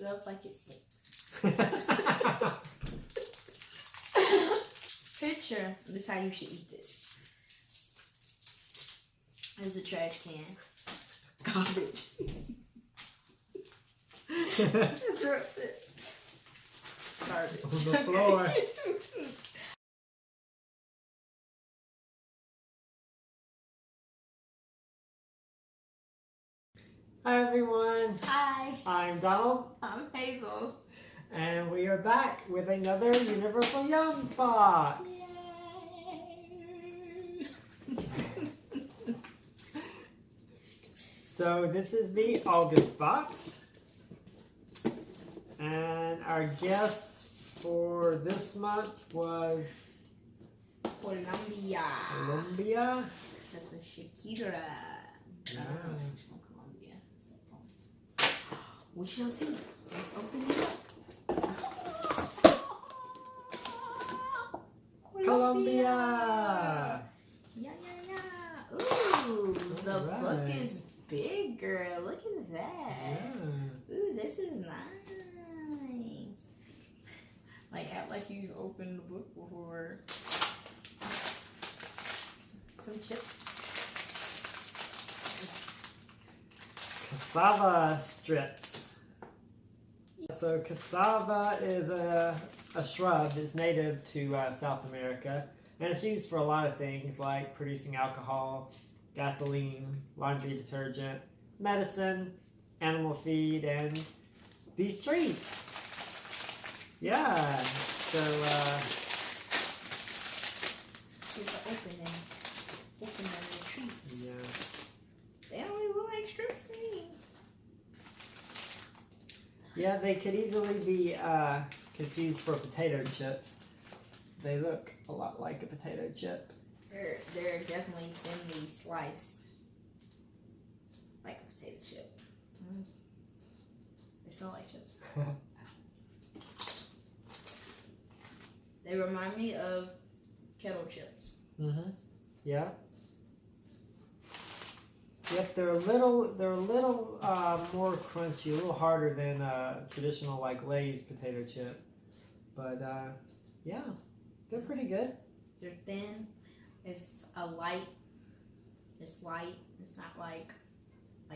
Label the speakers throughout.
Speaker 1: smells like it stinks. Picture, this is how you should eat this. There's a trash can. Garbage. Dropped it. Garbage.
Speaker 2: On the floor. Hi everyone.
Speaker 1: Hi.
Speaker 2: I'm Donald.
Speaker 1: I'm Hazel.
Speaker 2: And we are back with another Universal Yums box.
Speaker 1: Yay.
Speaker 2: So this is the August box. And our guest for this month was
Speaker 1: Colombia.
Speaker 2: Colombia.
Speaker 1: That's a Shakira.
Speaker 2: Yeah.
Speaker 1: She's from Colombia. So, we shall see. Let's open it up.
Speaker 2: Colombia.
Speaker 1: Yeah. Ooh, the
Speaker 2: Right.
Speaker 1: book is bigger. Look at that.
Speaker 2: Yeah.
Speaker 1: Ooh, this is nice. Like, act like you've opened the book before. Some chips.
Speaker 2: Cassava strips. So cassava is a shrub that's native to South America, and it's used for a lot of things like producing alcohol, gasoline, laundry detergent, medicine, animal feed, and these treats. Yeah, so
Speaker 1: Let's get the opening the treats.
Speaker 2: yeah.
Speaker 1: They don't really look like strips to me.
Speaker 2: Yeah, they could easily be confused for potato chips. They look a lot like a potato chip.
Speaker 1: They're definitely thinly sliced, like a potato chip. They smell like chips. They remind me of kettle chips.
Speaker 2: Mm-hmm. Yeah. Yep, they're a little more crunchy, a little harder than traditional like Lay's potato chip. But yeah, they're pretty good.
Speaker 1: They're thin. It's light. It's light. It's not like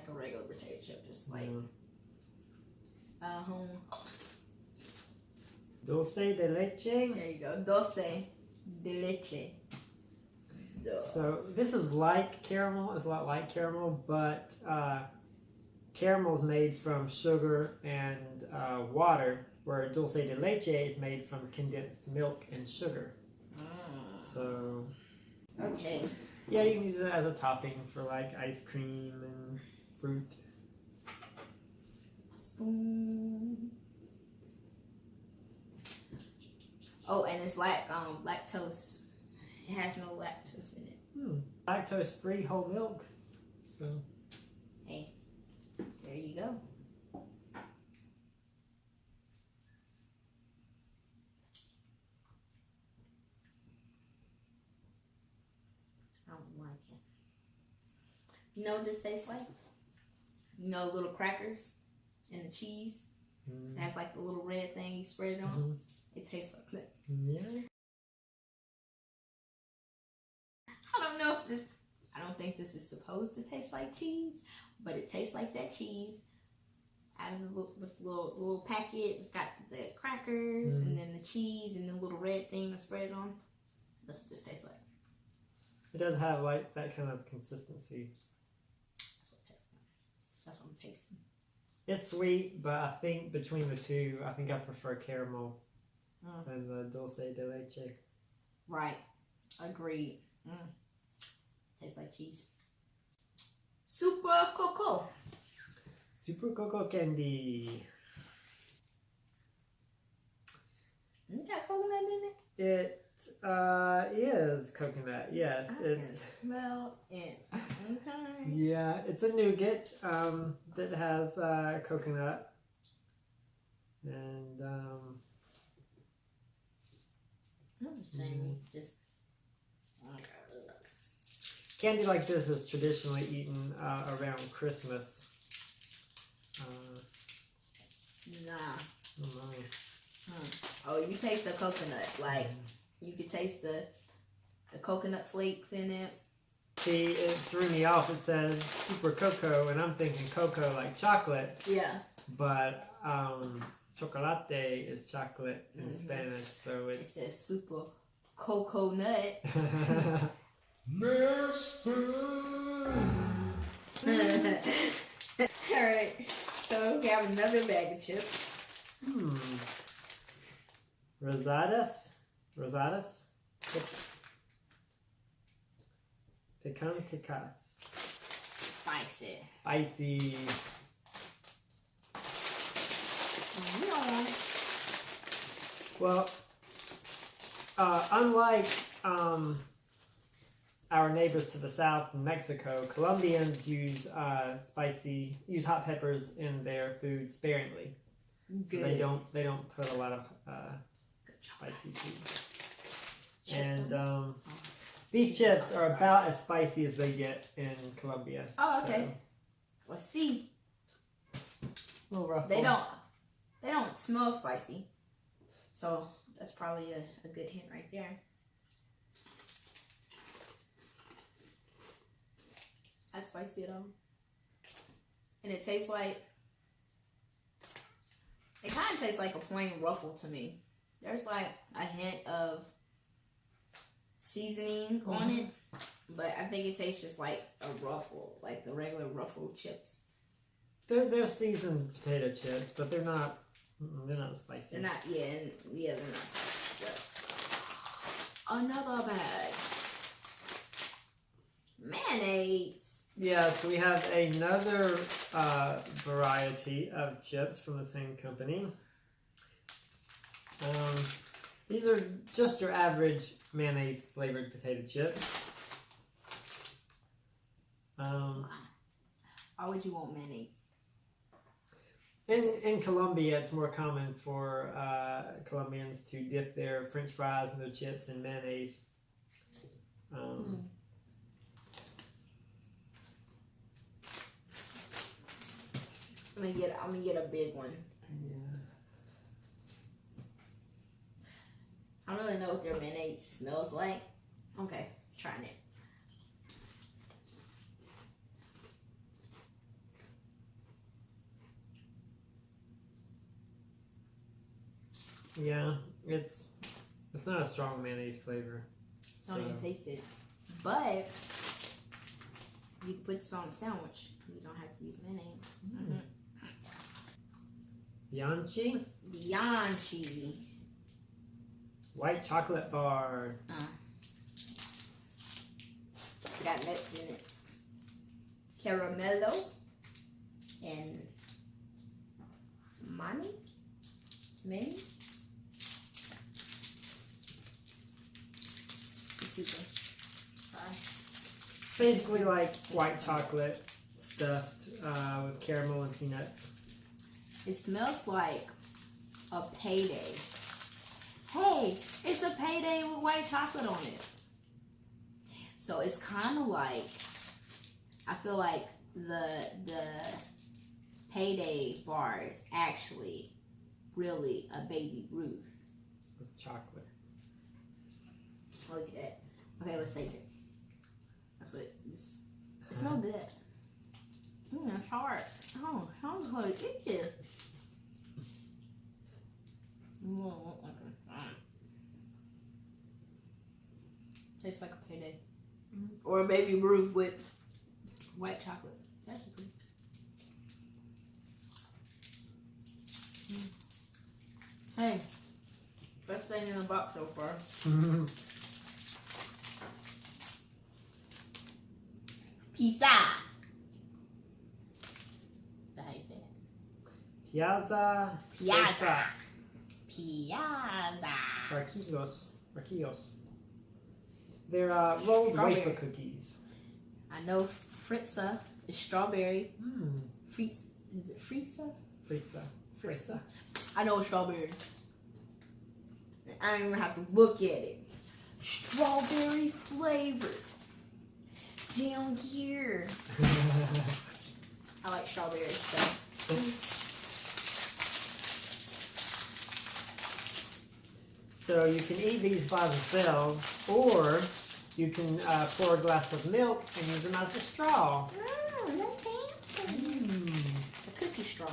Speaker 1: a regular potato chip. Just like home.
Speaker 2: Dulce de leche.
Speaker 1: There you go. Dulce de leche. Duh.
Speaker 2: So this is like caramel. It's a lot like caramel, but caramel is made from sugar and water, where dulce de leche is made from condensed milk and sugar. So
Speaker 1: Okay.
Speaker 2: yeah, you can use it as a topping for like ice cream and fruit.
Speaker 1: Spoon. Oh, and it's like lactose. It has no lactose in it.
Speaker 2: Lactose free whole milk. So
Speaker 1: Hey, there you go. I don't like it. You know what this tastes like? You know little crackers and the cheese? It has like the little red thing you spread it on. It tastes like that.
Speaker 2: yeah.
Speaker 1: I don't think this is supposed to taste like cheese, but it tastes like that cheese. Out of the little packet, it's got the crackers and then the cheese and the little red thing to spread it on. That's what this tastes like.
Speaker 2: It does have like that kind of consistency.
Speaker 1: That's what it tastes like. That's what I'm tasting.
Speaker 2: It's sweet, but I think between the two, I think I prefer caramel than the dulce de leche.
Speaker 1: Right. Agreed. Tastes like cheese. Super Cocoa.
Speaker 2: Super Cocoa Candy.
Speaker 1: It got coconut in it?
Speaker 2: It is coconut, yes.
Speaker 1: I can smell it. Okay.
Speaker 2: Yeah, it's a nougat that has coconut. And
Speaker 1: That's a shame. Just
Speaker 2: candy like this is traditionally eaten around Christmas.
Speaker 1: Nah.
Speaker 2: Oh, no.
Speaker 1: Oh, you taste the coconut. Like, you can taste the coconut flakes in it.
Speaker 2: See, it threw me off. It says super cocoa, and I'm thinking cocoa like chocolate.
Speaker 1: Yeah.
Speaker 2: But chocolate is chocolate in Spanish, so
Speaker 1: It
Speaker 2: it's...
Speaker 1: says super coconut. Alright, so we have another bag of chips.
Speaker 2: Rosadas? Picanticas.
Speaker 1: Spicy.
Speaker 2: Spicy.
Speaker 1: We don't want it.
Speaker 2: Well, unlike our neighbors to the south in Mexico, Colombians use hot peppers in their food sparingly. So they don't put a lot of spicy food. And these chips are about as spicy as they get in Colombia.
Speaker 1: Oh, okay.
Speaker 2: So,
Speaker 1: Let's see.
Speaker 2: a little rough.
Speaker 1: They don't smell spicy. So that's probably a good hint right there. Not spicy at all. And it tastes like, it kind of tastes like a plain ruffle to me. There's like a hint of seasoning on it, but I think it tastes just like a ruffle, like the regular ruffle chips.
Speaker 2: They're seasoned potato chips, but they're not spicy.
Speaker 1: They're not, they're not spicy. But another bag. Mayonnaise.
Speaker 2: Yeah, so we have another variety of chips from the same company. These are just your average mayonnaise flavored potato chips.
Speaker 1: Why would you want mayonnaise?
Speaker 2: In Colombia, it's more common for Colombians to dip their French fries and their chips in mayonnaise.
Speaker 1: I'm gonna get a big one.
Speaker 2: Yeah.
Speaker 1: I don't really know what their mayonnaise smells like. Okay, trying it.
Speaker 2: Yeah, it's not a strong mayonnaise flavor.
Speaker 1: Don't even taste it. But you can put this on a sandwich. You don't have to use mayonnaise.
Speaker 2: Bianchi?
Speaker 1: Bianchi.
Speaker 2: White chocolate bar.
Speaker 1: Got nuts in it. Caramello and Mani?
Speaker 2: Basically like white chocolate stuffed with caramel and peanuts.
Speaker 1: It smells like a payday. Hey, it's a payday with white chocolate on it. So it's kind of like, I feel like the payday bar is actually really a Baby Ruth.
Speaker 2: With chocolate.
Speaker 1: Look at that. Okay, let's taste it. That's what this. It smells good. It's hard. Oh, sounds like it. Tastes like a payday. Or a Baby Ruth with white chocolate. It's actually pretty good. Hey, best thing in the box so far. Pizza. Is that how you say it?
Speaker 2: Piazza.
Speaker 1: Piazza. Piazza.
Speaker 2: Barquillos. They're rolled wafer cookies.
Speaker 1: I know Fritza is strawberry. Is it Frisa?
Speaker 2: Frisa.
Speaker 1: I know it's strawberry. I don't even have to look at it. Strawberry flavored. Down here. I like strawberries, so.
Speaker 2: So you can eat these by themselves, or you can pour a glass of milk and use them as a straw.
Speaker 1: Oh, that's fancy. A cookie straw.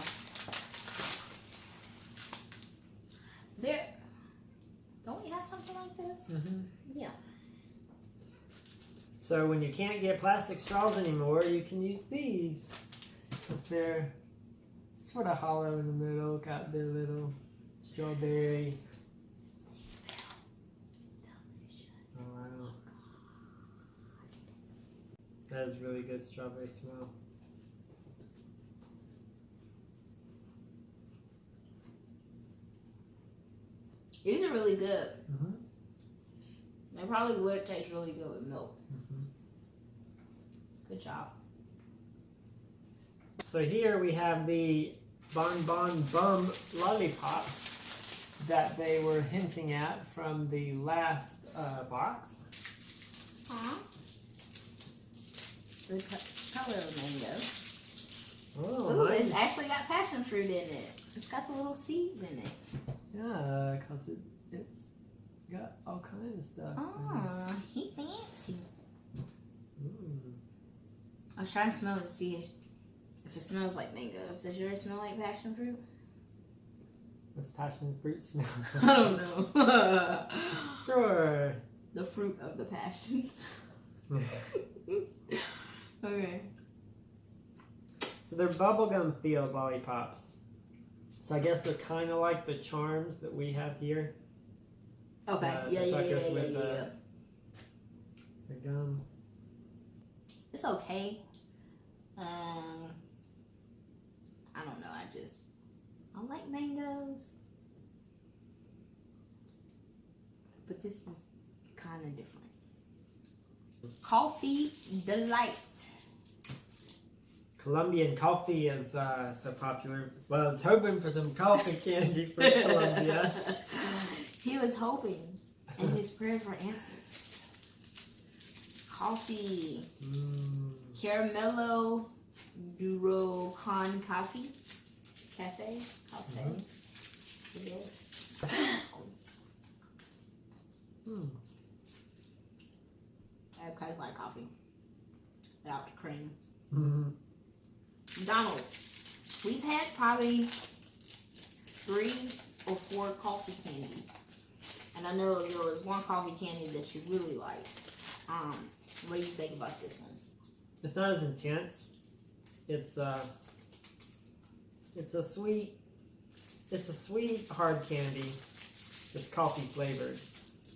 Speaker 1: There. Don't we have something like this?
Speaker 2: Mm-hmm.
Speaker 1: Yeah.
Speaker 2: So when you can't get plastic straws anymore, you can use these. Because they're sort of hollow in the middle, got their little strawberry.
Speaker 1: They smell delicious.
Speaker 2: Oh, wow. That is really good strawberry smell.
Speaker 1: These are really good.
Speaker 2: Mm-hmm.
Speaker 1: They probably would taste really good with milk.
Speaker 2: Mm-hmm.
Speaker 1: Good job.
Speaker 2: So here we have the Bon Bon Bum lollipops that they were hinting at from the last box.
Speaker 1: Huh? The color of mango.
Speaker 2: Oh,
Speaker 1: Ooh,
Speaker 2: nice.
Speaker 1: it's actually got passion fruit in it. It's got the little seeds in it.
Speaker 2: Yeah, because it's got all kinds of stuff.
Speaker 1: Oh, he fancy.
Speaker 2: Mm.
Speaker 1: I was trying to smell it to see if it smells like mangoes. Does yours smell like passion fruit?
Speaker 2: What's passion fruit smell?
Speaker 1: I don't know.
Speaker 2: Sure.
Speaker 1: The fruit of the passion. Okay.
Speaker 2: So they're bubblegum filled lollipops. So I guess they're kind of like the charms that we have here.
Speaker 1: Okay.
Speaker 2: The
Speaker 1: Yeah.
Speaker 2: suckers with the gum.
Speaker 1: It's okay. I don't know. I like mangoes, but this is kind of different. Coffee delight.
Speaker 2: Colombian coffee is so popular. Well, I was hoping for some coffee candy from Colombia.
Speaker 1: He was hoping, and his prayers were answered. Coffee. Caramello Duro Con Coffee. Cafe. It is. It tastes like coffee. Without the cream. Donald, we've had probably 3 or 4 coffee candies. And I know there was one coffee candy that you really liked. What do you think about this one?
Speaker 2: It's not as intense. It's a sweet hard candy. It's coffee flavored.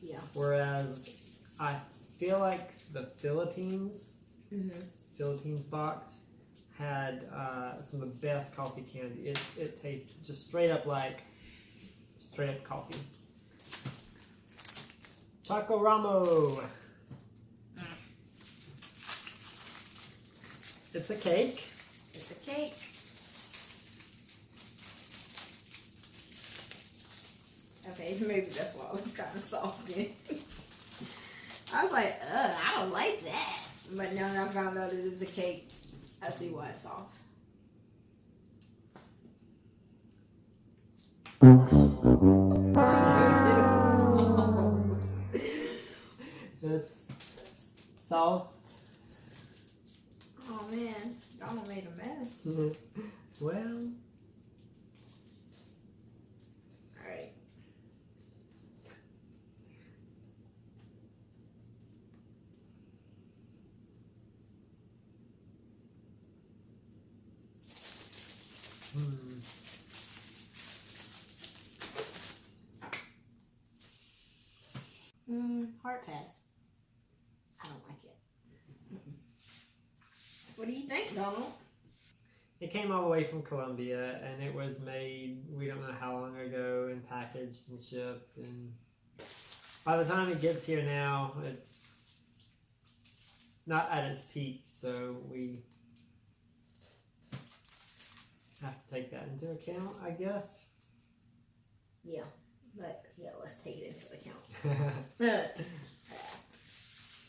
Speaker 1: Yeah.
Speaker 2: Whereas I feel like the Philippines box had some of the best coffee candy. It tastes just straight up coffee. Choco Ramo. It's a cake.
Speaker 1: It's a cake. Okay, maybe that's why it was kind of soft then. I was like, I don't like that. But now that I found out it is a cake, I see why it's soft.
Speaker 2: It's soft.
Speaker 1: Oh man, Donald made a mess.
Speaker 2: Well.
Speaker 1: Alright. Hard pass. I don't like it. What do you think, Donald?
Speaker 2: It came all the way from Colombia, and it was made, we don't know how long ago, and packaged and shipped, and by the time it gets here now, it's not at its peak, so we have to take that into account, I guess.
Speaker 1: Yeah, but yeah, let's take it into account.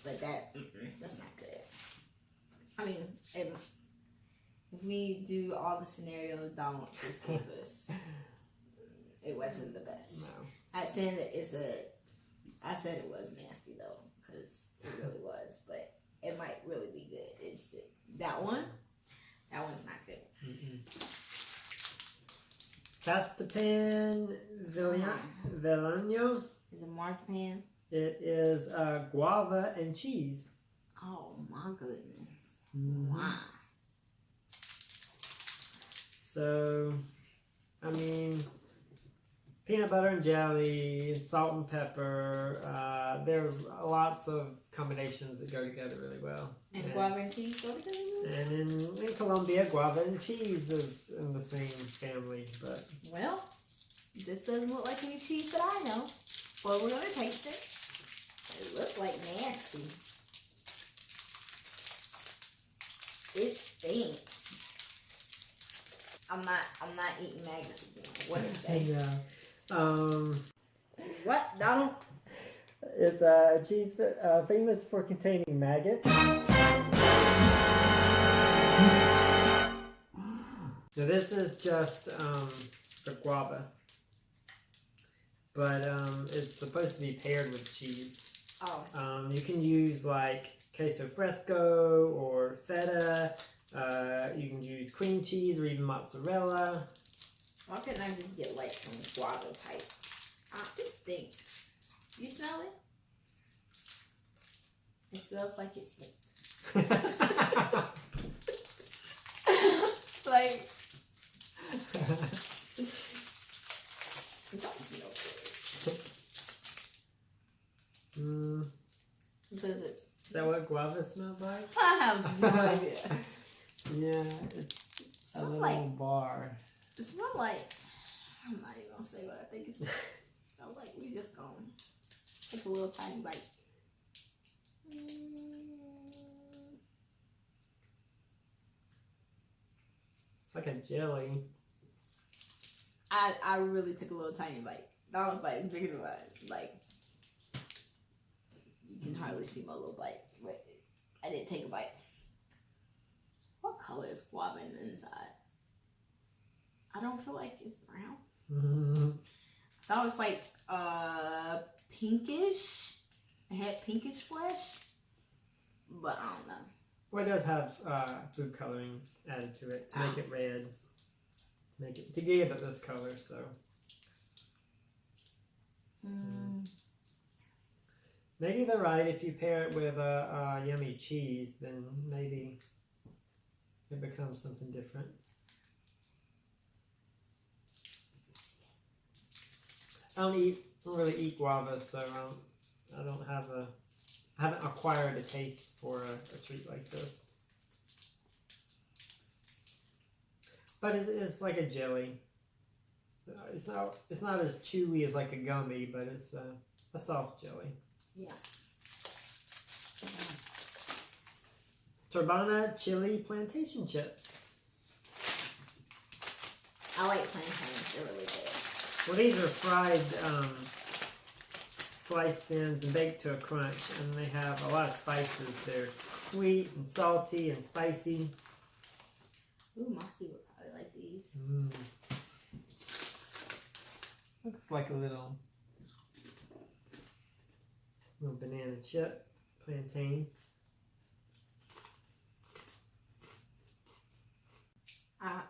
Speaker 1: But that's not good. I mean, if we do all the scenarios Donald just gave us, it wasn't the best.
Speaker 2: No.
Speaker 1: I said that I said it was nasty though, because it really was, but it might really be good. It's just, that one's not good.
Speaker 2: Castapan Villano.
Speaker 1: Is it marzipan?
Speaker 2: It is guava and cheese.
Speaker 1: Oh my goodness!
Speaker 2: Mm-hmm.
Speaker 1: Wow.
Speaker 2: So, I mean, peanut butter and jelly, salt and pepper. There's lots of combinations that go together really well.
Speaker 1: And guava and cheese go together?
Speaker 2: And in Colombia, guava and cheese is in the same family. But
Speaker 1: well, this doesn't look like any cheese that I know. Well, we're gonna taste it. It looks like nasty. It stinks. I'm not eating maggots again. What is that?
Speaker 2: Yeah.
Speaker 1: What, Donald?
Speaker 2: It's a cheese famous for containing maggots. Now this is just for guava, but it's supposed to be paired with cheese.
Speaker 1: Oh.
Speaker 2: You can use like queso fresco or feta. You can use cream cheese or even mozzarella.
Speaker 1: Why couldn't I just get like some guava type? It stinks. You smell it? It smells like it stinks. Like, it don't smell good. Does it?
Speaker 2: Is that what guava smells like?
Speaker 1: I have no idea.
Speaker 2: Yeah, it's a little
Speaker 1: like,
Speaker 2: bar.
Speaker 1: It smells like, I'm not even gonna say what I think it smells. It smells like we just gonna take a little tiny bite.
Speaker 2: It's like a jelly.
Speaker 1: I really took a little tiny bite. That was bite is bigger than mine. Like, you can hardly see my little bite, but I didn't take a bite. What color is guava in the inside? I don't feel like it's brown.
Speaker 2: Mm-hmm.
Speaker 1: I thought it was like pinkish. It had pinkish flesh, but I don't know.
Speaker 2: Well, it does have food coloring added to it to make it red, to give it this color. So maybe they're right. If you pair it with a yummy cheese, then maybe it becomes something different. I don't really eat guava, so I haven't acquired a taste for a treat like this. But it is like a jelly. It's not as chewy as like a gummy, but it's a soft jelly.
Speaker 1: Yeah.
Speaker 2: Turbana chili plantation chips.
Speaker 1: I like plantains. They're really good.
Speaker 2: Well, these are fried, sliced thins and baked to a crunch, and they have a lot of spices. They're sweet and salty and spicy.
Speaker 1: Ooh, Moxie would probably like these.
Speaker 2: Looks like a little banana chip, plantain.
Speaker 1: I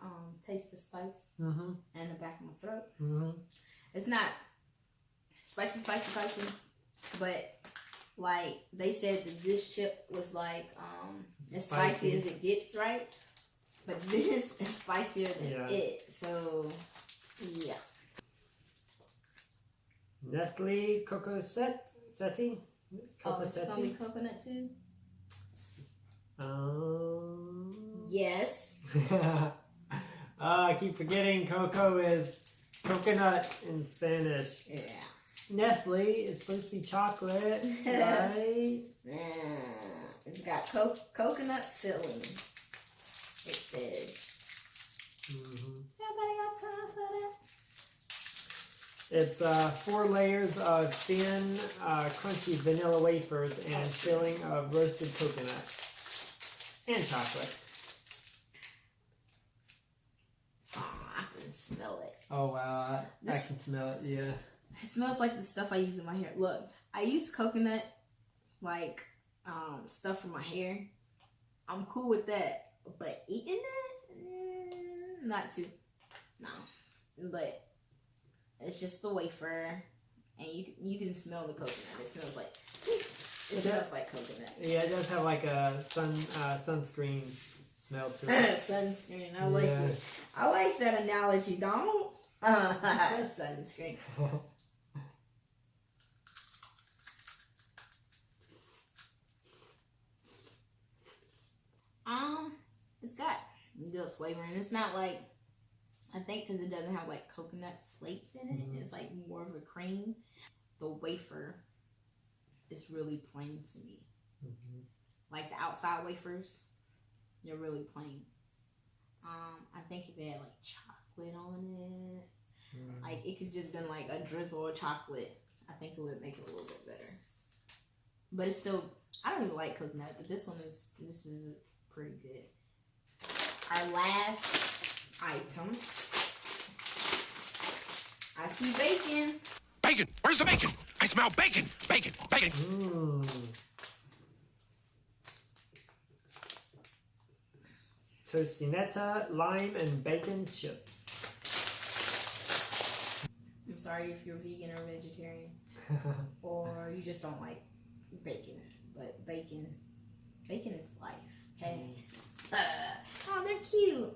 Speaker 1: taste the spice in the back of my throat. It's not spicy, but like they said that this chip was like as spicy as it gets, right? But this is spicier than it. So yeah.
Speaker 2: Nestle Coco Setti.
Speaker 1: It's gonna be coconut too. Yes.
Speaker 2: I keep forgetting cocoa is coconut in Spanish.
Speaker 1: Yeah.
Speaker 2: Nestle is supposed to be chocolate, right?
Speaker 1: It's got coconut filling. It says. Everybody got time for that?
Speaker 2: It's 4 layers of thin, crunchy vanilla wafers and filling of roasted coconut and chocolate.
Speaker 1: Oh, I can smell it.
Speaker 2: Oh wow, I can smell it. Yeah.
Speaker 1: It smells like the stuff I use in my hair. Look, I use coconut, like, stuff for my hair. I'm cool with that. But eating it? Not too. No. But it's just the wafer. And you can smell the coconut. It smells like... It smells like coconut.
Speaker 2: Yeah, it does have like a sunscreen smell to it.
Speaker 1: Sunscreen. I like it. I like that analogy, Donald. Sunscreen. It's got good flavor, and it's not like, I think because it doesn't have like coconut flakes in it, it's like more of a cream. The wafer is really plain to me. Like the outside wafers, they're really plain. I think if it had like chocolate on it, like it could just been like a drizzle of chocolate, I think it would make it a little bit better. But it's still, I don't even like coconut, but this is pretty good. Our last item, I see bacon.
Speaker 3: Bacon! Where's the bacon? I smell bacon! Bacon! Bacon!
Speaker 2: Tocineta, lime, and bacon chips.
Speaker 1: I'm sorry if you're vegan or vegetarian, or you just don't like bacon. But bacon is life. Okay. Oh, they're cute.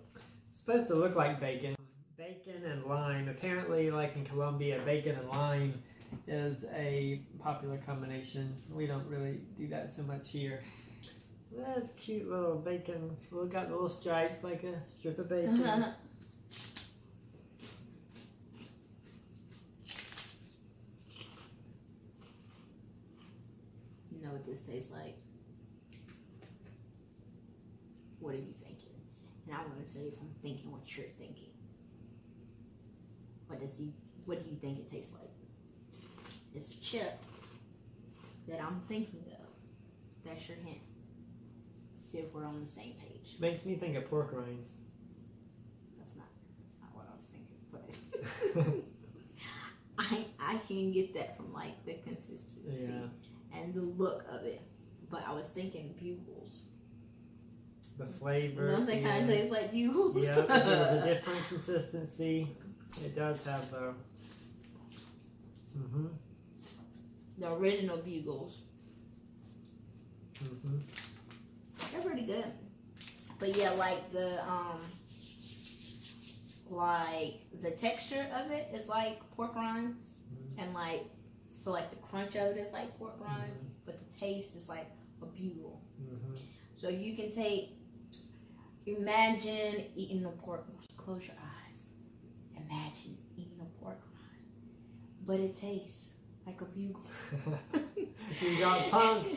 Speaker 2: It's supposed to look like bacon. Bacon and lime. Apparently, like in Colombia, bacon and lime is a popular combination. We don't really do that so much here. That's cute little bacon. Look, got the little stripes like a strip of bacon.
Speaker 1: You know what this tastes like? What are you thinking? And I want to tell you if I'm thinking what you're thinking. What do you think it tastes like? It's a chip that I'm thinking of. That's your hint. See if we're on the same page.
Speaker 2: Makes me think of pork rinds.
Speaker 1: That's not what I was thinking, but I can get that from like the consistency and the look of it. But I was thinking bugles.
Speaker 2: The flavor.
Speaker 1: Don't they kind of taste like bugles?
Speaker 2: Yeah, it's a different consistency. It does have though.
Speaker 1: The original bugles. They're pretty good. But yeah, like the texture of it is like pork rinds, and like feel like the crunch of it is like pork rinds, but the taste is like a bugle. So you can imagine eating a pork rind. Close your eyes. Imagine eating a pork rind, but it tastes like a bugle.
Speaker 2: You got pumped.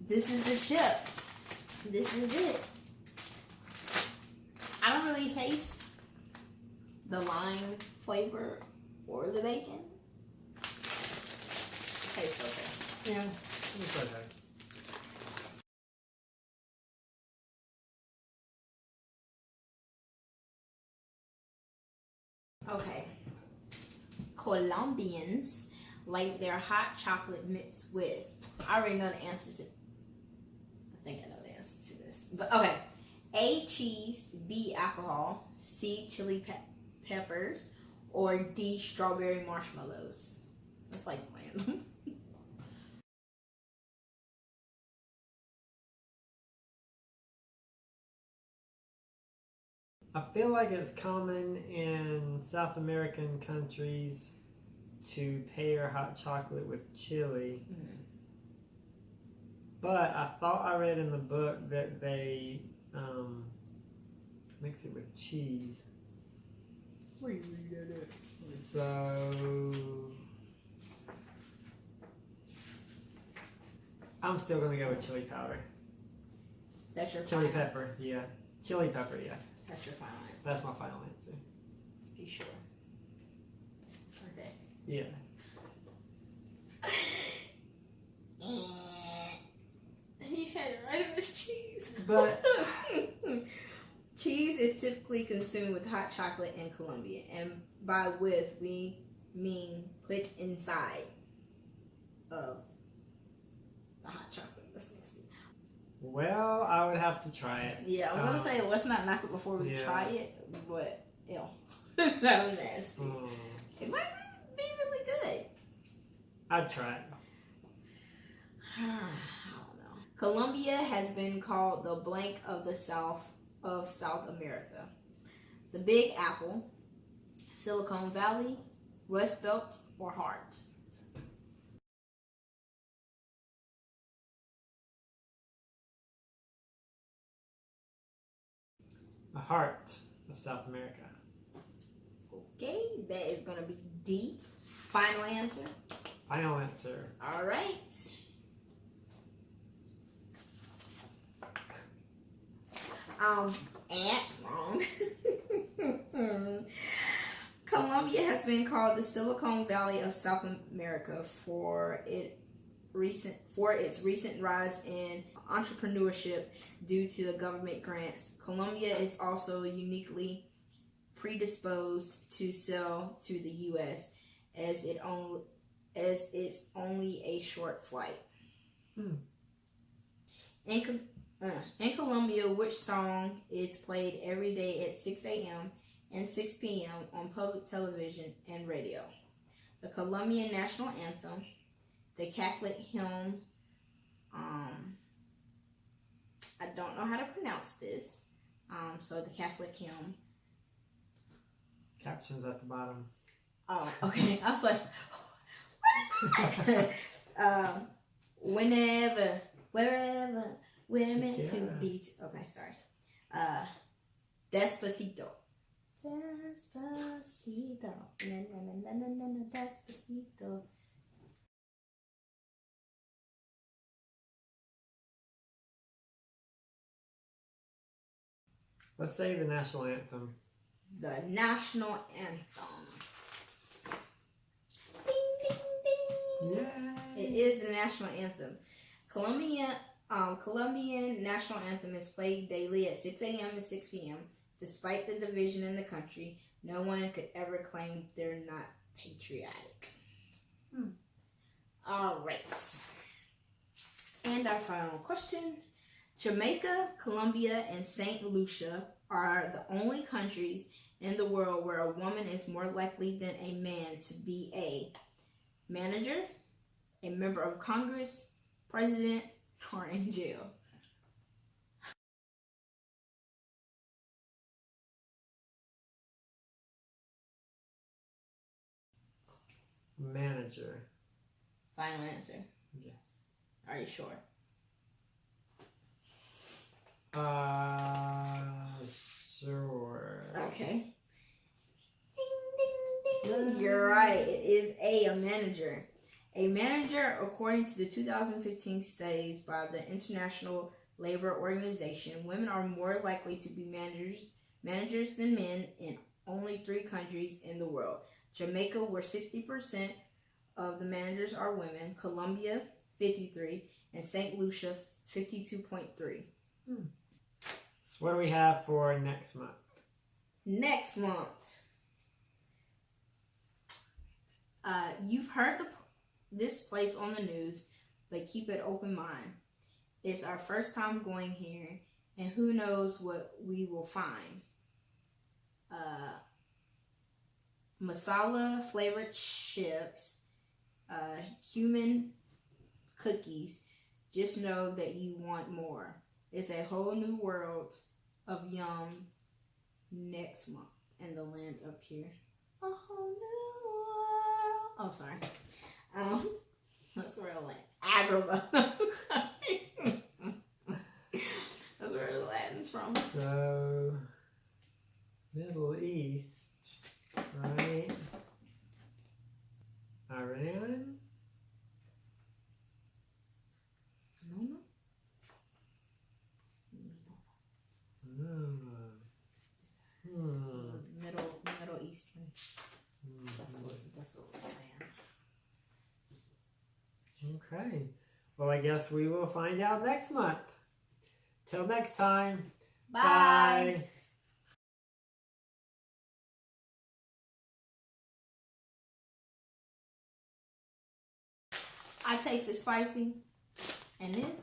Speaker 1: This is the chip. This is it. I don't really taste the lime flavor or the bacon. It tastes okay.
Speaker 2: Yeah, it's okay.
Speaker 1: Okay. Colombians like their hot chocolate mixed with, I already know the answer to, I think I know the answer to this. But okay. A, cheese, B, alcohol, C, chili peppers, or D, strawberry marshmallows. That's like random.
Speaker 2: I feel like it's common in South American countries to pair hot chocolate with chili. But I thought I read in the book that they mix it with cheese.
Speaker 1: Where you read that at?
Speaker 2: So I'm still gonna go with chili powder.
Speaker 1: Is that your
Speaker 2: Chili
Speaker 1: final?
Speaker 2: pepper, yeah. Chili pepper, yeah.
Speaker 1: That's your final answer.
Speaker 2: That's my final answer.
Speaker 1: Be sure. Okay.
Speaker 2: Yeah.
Speaker 1: He had it right on his cheese.
Speaker 2: But
Speaker 1: Cheese is typically consumed with hot chocolate in Colombia, and by with we mean put inside of the hot chocolate. That's nasty.
Speaker 2: Well, I would have to try it.
Speaker 1: Yeah, I'm gonna say let's not knock it before we
Speaker 2: yeah.
Speaker 1: try it, but ew, it's so nasty. It might be really good.
Speaker 2: I'd try it.
Speaker 1: I don't know. Colombia has been called the blank of the South of South America. The Big Apple, Silicon Valley, Rust Belt, or Heart.
Speaker 2: The heart of South America.
Speaker 1: Okay, that is gonna be D. Final answer.
Speaker 2: Final answer.
Speaker 1: All right. Wrong. Colombia has been called the Silicon Valley of South America for its recent rise in entrepreneurship due to the government grants. Colombia is also uniquely predisposed to sell to the U.S. as it's only a short flight. In Colombia, which song is played every day at 6 a.m. and 6 p.m. on public television and radio? The Colombian national anthem, the Catholic hymn, I don't know how to pronounce this, so the Catholic hymn.
Speaker 2: Captions at the bottom.
Speaker 1: Oh, okay. I was like, whenever, wherever, we're meant to be. Okay, sorry. Despacito. Despacito. Na, na, na, na, na, na, na, Despacito.
Speaker 2: Let's say the national anthem.
Speaker 1: The national anthem. Ding, ding, ding.
Speaker 2: Yay!
Speaker 1: It is the national anthem. Colombian national anthem is played daily at 6 a.m. and 6 p.m. Despite the division in the country, no one could ever claim they're not patriotic. All right. And our final question. Jamaica, Colombia, and St. Lucia are the only countries in the world where a woman is more likely than a man to be a manager, a member of Congress, president, or in jail.
Speaker 2: Manager.
Speaker 1: Final answer.
Speaker 2: Yes.
Speaker 1: Are you sure?
Speaker 2: Sure.
Speaker 1: Okay. Ding, ding, ding. You're right. It is a manager. A manager, according to the 2015 studies by the International Labor Organization, women are more likely to be managers than men in only 3 countries in the world. Jamaica, where 60% of the managers are women, Colombia, 53%, and St. Lucia, 52.3%.
Speaker 2: So what do we have for next month?
Speaker 1: Next month, you've heard this place on the news, but keep an open mind. It's our first time going here, and who knows what we will find. Masala flavored chips, human cookies. Just know that you want more. It's a whole new world of yum next month in the land up here. A whole new world. Oh, sorry. That's where I went. Agrabah. That's where the Latin's from.
Speaker 2: So, Middle East, right? Iran?
Speaker 1: No. Middle Eastern. That's what we're saying.
Speaker 2: Okay. Well, I guess we will find out next month. Till next time.
Speaker 1: Bye.
Speaker 2: Bye.
Speaker 1: I taste it spicy. And this,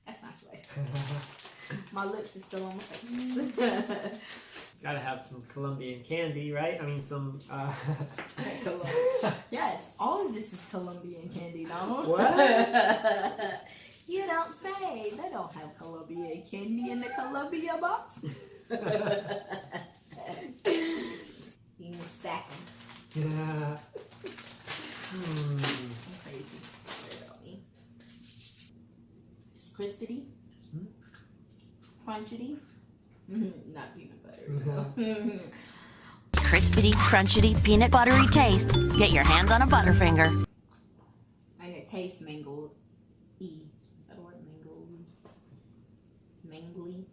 Speaker 1: that's not spicy. My lips is still on my face.
Speaker 2: Gotta have some Colombian candy, right? I mean, some.
Speaker 1: Yes, all of this is Colombian candy, Donald.
Speaker 2: What?
Speaker 1: You don't say. They don't have Colombian candy in the Colombia box. You can stack them.
Speaker 2: Yeah.
Speaker 1: I'm crazy. Me. It's crispity. Crunchity. Not peanut butter.
Speaker 4: Crispity, crunchity, peanut buttery taste. Get your hands on a Butterfinger.
Speaker 1: And it tastes mangled. Is that a word? Mangly.